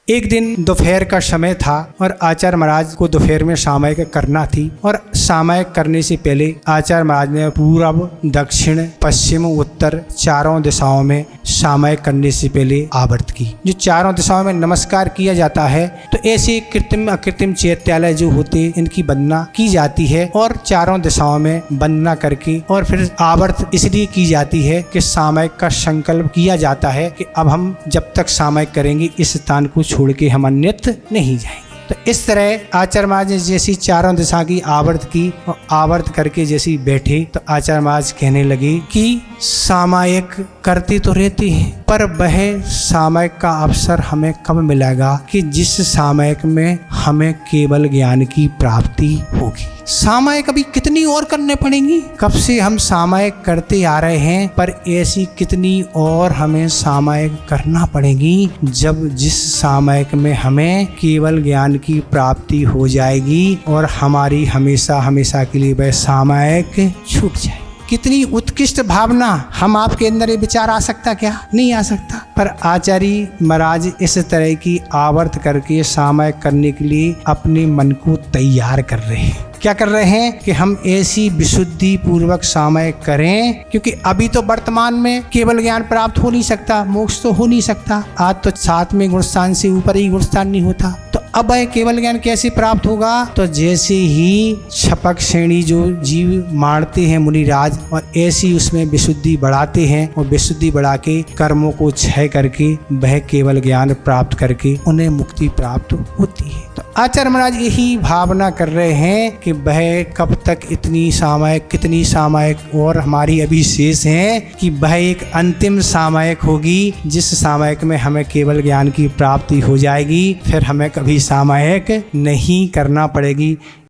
एक दिन दोपहर का समय था और आचार्य महाराज को दोपहर में सामयिक करना थी और सामयिक करने से पहले आचार्य महाराज ने पूर्व, दक्षिण, पश्चिम, उत्तर चारों दिशाओं में सामयिक करने से पहले आवर्त की। जो चारों दिशाओं में नमस्कार किया जाता है तो ऐसे कृत्रिम अकृत्रिम चैत्यालय जो होते हैं इनकी वंदना की जाती है और चारों दिशाओं में वंदना करके और फिर आवर्त इसलिए की जाती है कि सामयिक का संकल्प किया जाता है कि अब हम जब तक सामयिक करेंगे इस स्थान को छोड़ के हम अन्यत्र नहीं जाएंगे। तो इस तरह आचार्य महाराज ने जैसी चारों दिशा की आवर्त की और आवर्त करके जैसी बैठे तो आचार्य महाराज कहने लगे कि सामयिक करते तो रहते हैं पर वह सामयिक का अवसर हमें कब मिलेगा कि जिस सामयिक में हमें केवल ज्ञान की प्राप्ति होगी। सामयिक अभी कितनी और करने पड़ेंगी, कब से हम सामयिक करते आ रहे हैं पर ऐसी कितनी और हमें सामयिक करना पड़ेगी जब जिस सामयिक में हमें केवल ज्ञान की प्राप्ति हो जाएगी और हमारी हमेशा हमेशा के लिए वह सामयिक छूट जाए। कितनी उत्कृष्ट भावना हम आपके अंदर ये विचार आ सकता क्या? नहीं आ सकता। पर आचार्य महाराज इस तरह की आवर्त करके सामयिक करने के लिए अपने मन को तैयार कर रहे हैं। क्या कर रहे हैं कि हम ऐसी विशुद्धि पूर्वक सामयिक करें, क्योंकि अभी तो वर्तमान में केवल ज्ञान प्राप्त हो नहीं सकता, मोक्ष तो हो नहीं सकता। आज तो 7वें गुणस्थान से ऊपर ही गुणस्थान नहीं होता, तो अब केवल ज्ञान कैसे प्राप्त होगा? तो जैसे ही छपक श्रेणी जो जीव मारते हैं मुनिराज और ऐसी उसमें विशुद्धि बढ़ाते हैं और विशुद्धि बढ़ा के कर्मों को क्षय करके वह केवल ज्ञान प्राप्त करके उन्हें मुक्ति प्राप्त होती है। तो आचार्य महाराज यही भावना कर रहे हैं कि वह कब तक इतनी सामयिक कितनी सामयिक और हमारी अभी शेष है कि वह एक अंतिम सामयिक होगी जिस सामयिक में हमें केवल ज्ञान की प्राप्ति हो जाएगी, फिर हमें कभी सामयिक नहीं करना पड़ेगी।